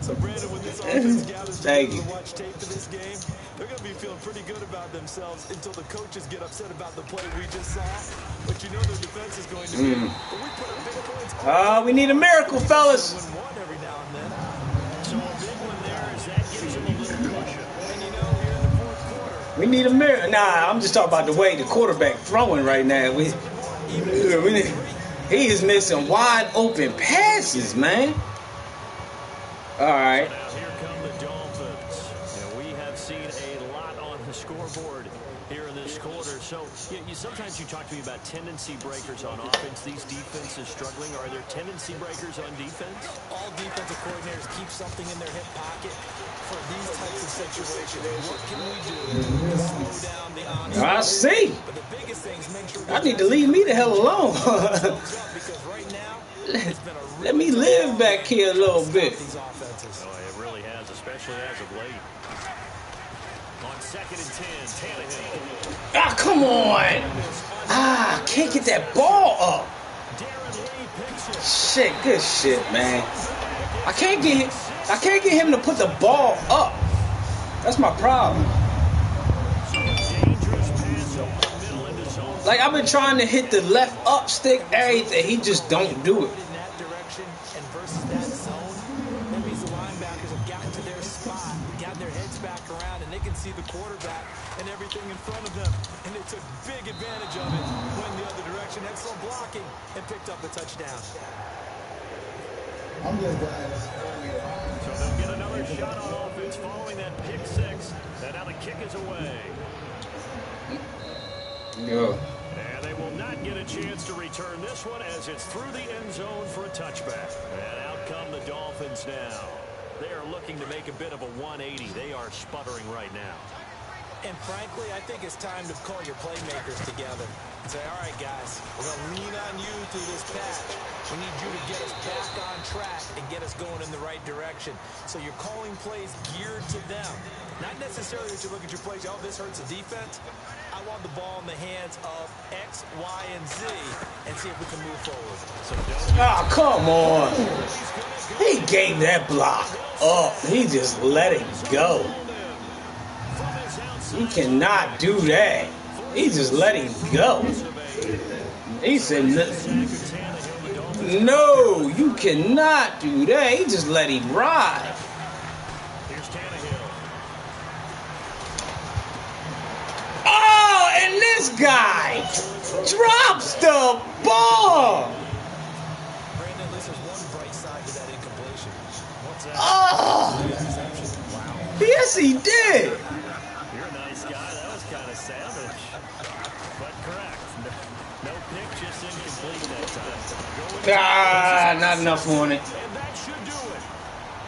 So, Brandon, when this offense gathers Thank you. to watch tape for this game, they're going to be feeling pretty good about themselves until the coaches get upset about the play we just saw. But you know their defense is going to be. But we put up big points. We need a miracle, fellas. Win one every now and then. So a big one there is that gives them a little cushion. And you know, here in the 4th quarter. We need a miracle. Nah, I'm just talking about the way the quarterback throwing right now. He is missing wide open passes, man. All right. Now here come the Dolphins. And we have seen a lot on the scoreboard here in this quarter. So sometimes you talk to me about tendency breakers on offense. These defenses struggling. Are there tendency breakers on defense? All defensive coordinators keep something in their hip pocket for these types of situations. What can we do to slow down the onslaught? I see. But the biggest thing is make sure I need to leave me the hell alone. because right now, it's been a Let me live back here a little bit. these offenses. Oh, it really has, especially as of late. On 2nd and 10, Tannehill. Ah, come on. Can't get that ball up. Shit, good shit, man. I can't get him to put the ball up. That's my problem. Like, I've been trying to hit the left up stick, everything. He just don't do it. In that direction and versus that zone, that means the linebackers have gotten to their spot, gotten their heads back around, and they can see the quarterback and everything in front of them. And they took big advantage of it, went the other direction, had some blocking, and picked up the touchdown. So they'll get another shot on offense following that pick 6. And now the kick is away. Yeah. And they will not get a chance to return this one as it's through the end zone for a touchback. And out come the Dolphins now. They are looking to make a bit of a 180. They are sputtering right now. And frankly, I think it's time to call your playmakers together and say, all right, guys, we're going to lean on you through this patch. We need you to get us back on track and get us going in the right direction. So you're calling plays geared to them. Not necessarily that you look at your plays, oh, this hurts the defense. I want the ball in the hands of X, Y, and Z and see if we can move forward. Come on. He gave that block up. He just let it go. He cannot do that. He just let him go. He said, no, you cannot do that. He just let him ride. Here's Tannehill. Oh, and this guy drops the ball. Brandon, this is one bright side to that incompletion. What's that? Oh, yes, he did. You're a nice guy. That was kind of savage. But correct. No pick, just incomplete that time. Not enough on it. And that should do it.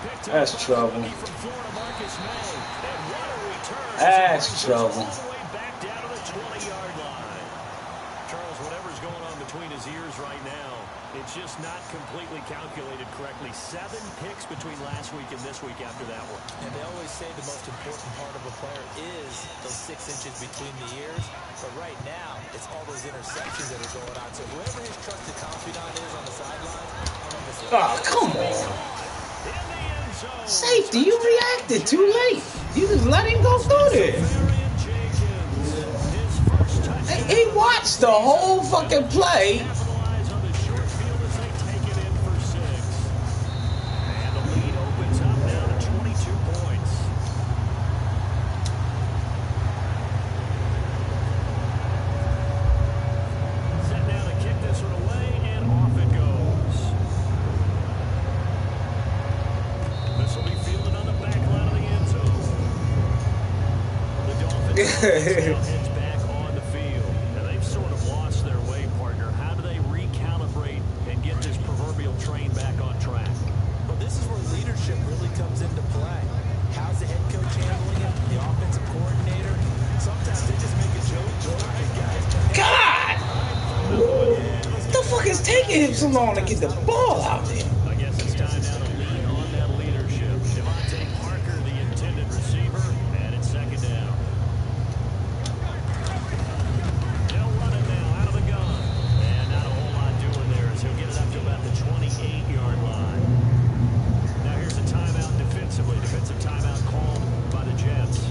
Picked up That's trouble. from Florida, Marcus May. And what a return. That's trouble. All the way back down to the 20-yard line. Charles, whatever's going on between his ears right now, it's just not completely calculated correctly. 7 picks between last week and this week after that one. And they always say the most important part of a player is those 6 inches between the ears. But right now, it's all those interceptions that are going on. So whoever his trusted confidant is on the sideline, Oh, come on. In Safety, you reacted too late. You just let him go through there. He watched the whole fucking play. Heads back on the field. Now they've sort of lost their way, partner. How do they recalibrate and get this proverbial train back on track? Well, this is where leadership really comes into play. How's the head coach handling it? The offensive coordinator? Sometimes they just make a joke. God! What the fuck is taking him so long to get the ball out there? I guess it's time now to lean on that leadership. Devontae Parker, the intended receiver, and it's second down. They'll run it now out of the gun. And not a whole lot doing there as he'll get it up to about the 28-yard line. Now here's a timeout defensively. Defensive timeout called by the Jets.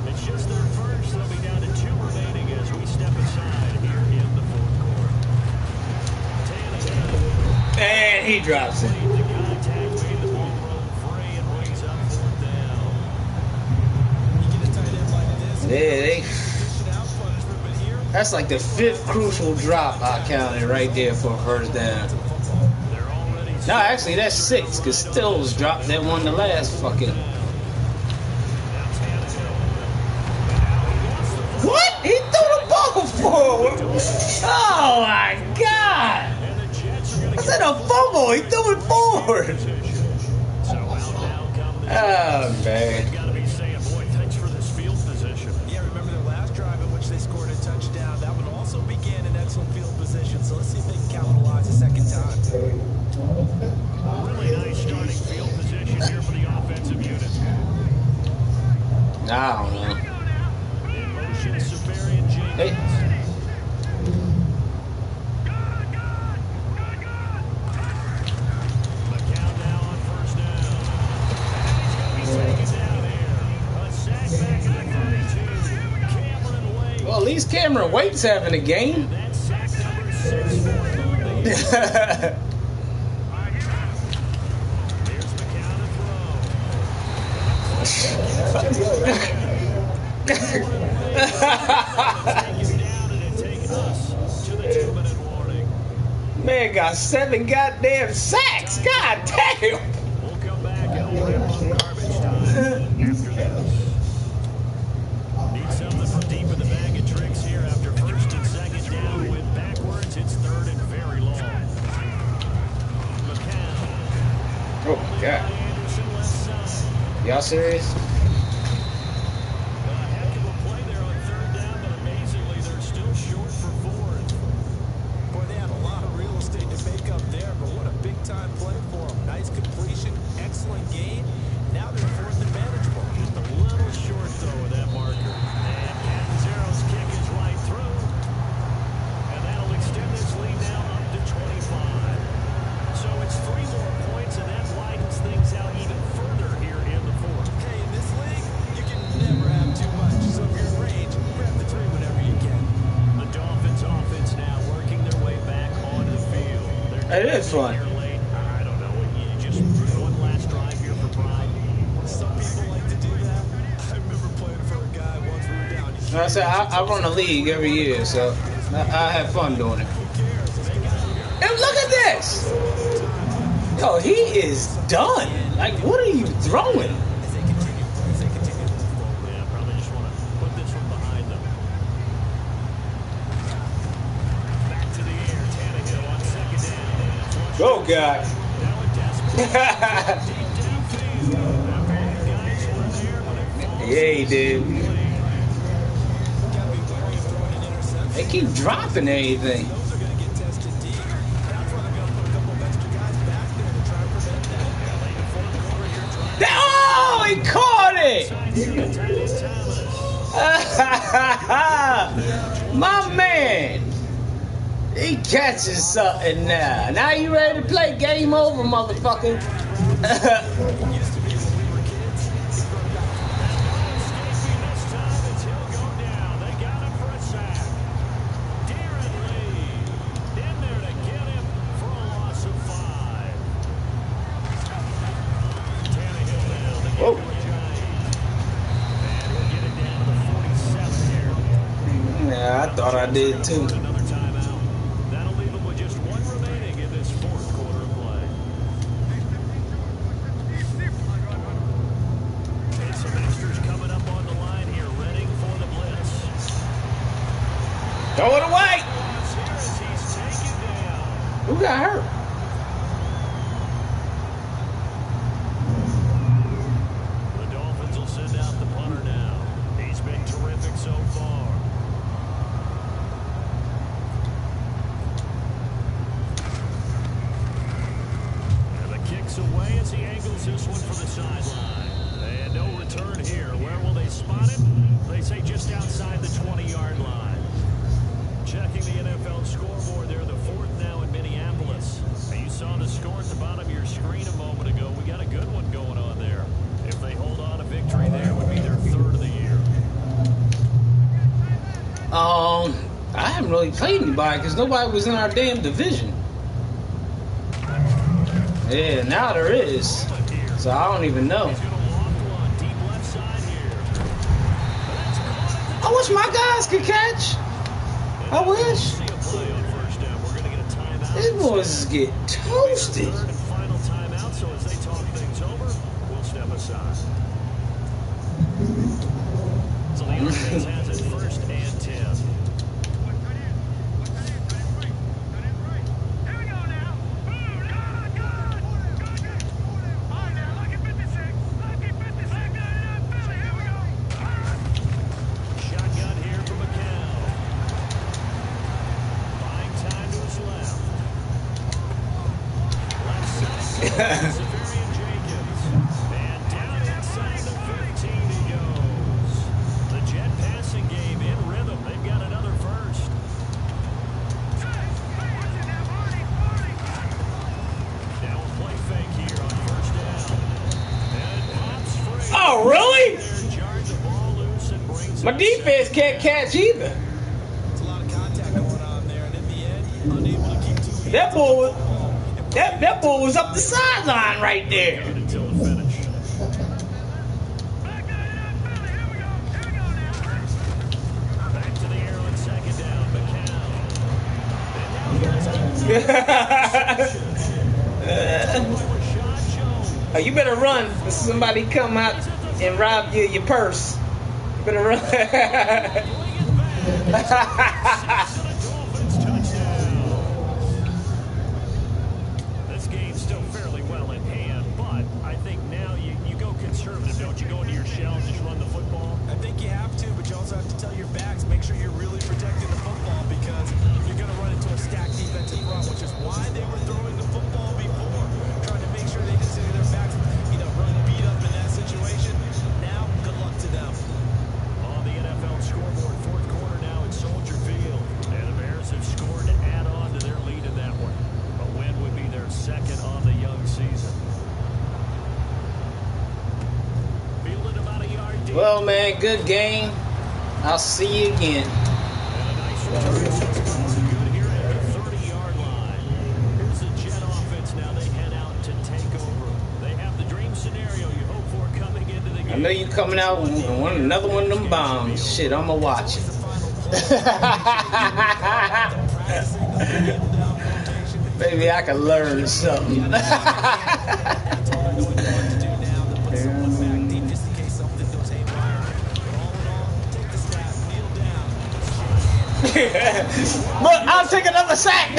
It's just their first. They'll be down to 2 remaining as we step aside here in the fourth quarter. And he drops it. The contact made the ball roll free and brings up fourth down. You get a tight end like this. Yeah, that's like the 5th crucial drop I counted right there for a first down. No, actually that's 6, because Stills dropped that one the last fucking. What? He threw the ball forward. Oh my God! I said a fumble. He threw it forward. Oh man. Gotta be saying, boy, thanks for this field position. Yeah, remember their last drive in which they scored a touchdown. That one also began in excellent field position. So let's see if they can capitalize a second time. Really nice starting field position here for the offensive unit. I don't know. In motion, Severian Jenkins. Hey. McCown now on first down. He's going to be taken down here. A sack back at the 32. Cameron Wade. Well, at least Cameron Waite's having a game. That's sack number 6 for him. Here's McCown to throw. Man got 7 goddamn sacks. God damn. We'll come back and we'll wrap up garbage time after this. Need something from deep in the bag of tricks here after first and second down with backwards. It's third and very long. McCown. Oh my God. Anderson left side. Y'all serious? A heck of a play there on third down, but amazingly they're still short for fourth. Boy, they had a lot of real estate to make up there, but what a big-time play for them. Nice completion, excellent gain. Now they're fourth and manageable. Just a little short, though, with that marker. And Catanzaro's kick is right through. And that'll extend this lead now up to 25. So it's 3 more points, and that widens things out even further here in the fourth. Hey, in this league, you can never have too much. So if you're in range, grab the 3 whenever you can. The Dolphins offense now working their way back onto the field. It is fun. Late. I don't know. Just one last drive here for pride. Some people like to do that. I remember playing for a guy once we were down. I said I run a league every year, so I have fun doing it. And look at this! Yo, he is done. Like, what are you throwing? Yeah, probably just want to put this one behind them. Back to the air. Tannehill on second down. Go, guy. Now a desperate deep downfield. After all the guys were there, but it falls. Yeah, he did. They keep dropping everything. Those are going to get tested deep. That's why they're going to put a couple of extra guys back there to try and prevent that. Oh, he caught it! My man. He catches something now. Now you ready to play? Game over, motherfucker. did too. Another timeout. That'll leave them with just one remaining in this fourth quarter of play. And some extras coming up on the line here, ready for the blitz. Throw it away. Here as he's taken down. Who got hurt? The Dolphins will send out the punter now. He's been terrific so far. And the kick's away as he angles this one for the sideline. And no return here. Where will they spot it? They say just outside the 20-yard line. Checking the NFL scoreboard there, the fourth now in Minneapolis. And you saw the score at the bottom of your screen a moment ago. We got a good one going on there. If they hold on a victory there, it would be their third of the year. I haven't really played anybody because nobody was in our damn division. Yeah, now there is. So I don't even know. He's going to loft one deep left side here. I wish my guys could catch. I wish. See a play on first down. We're going to get a timeout. These boys get toasted. Third and final timeout, so as they talk things over, we'll step aside. So the offense has it first and 10. Shotgun here from McCown. Buying time to his left. Left side. Severian Jenkins. And down inside the 15 he goes. The Jet passing game in rhythm. They've got another first. Now a play fake here on first down. And it pops free. Oh, really? There, jarred the ball loose and brings My it defense can't catch either. There's a lot of contact going on there, and in the end, unable to keep two hands. That boy, that boy was up the sideline right there. until the finish. Back to the air on second down. McCown. You better run for somebody come out and rob you your purse. You better run. This game's still fairly well in hand, but I think now you go conservative, don't you? Go into your shell and just run the football. I think you have to, but you also have to tell your backs, make sure you're really protecting the football because you're going to run into a stacked defensive front, which is why they were throwing the football before, trying to make sure they consider their backs, really beat up in that situation. Now, good luck to them. On the NFL scoreboard, fourth quarter now at Soldier Field, and the Bears have scored to add on to their lead in that one. A win would be their second on the young season. Fielded about a yard deep. Well, man, good game. I'll see you again. And a nice return. Good here at the 30-yard line. Here's the Jet offense now. They head out to take over. They have the dream scenario you hope for coming into the game. I know you coming out with another one of them bombs. Shit, I'ma watch it. Maybe I can learn something. But I'll take another sack.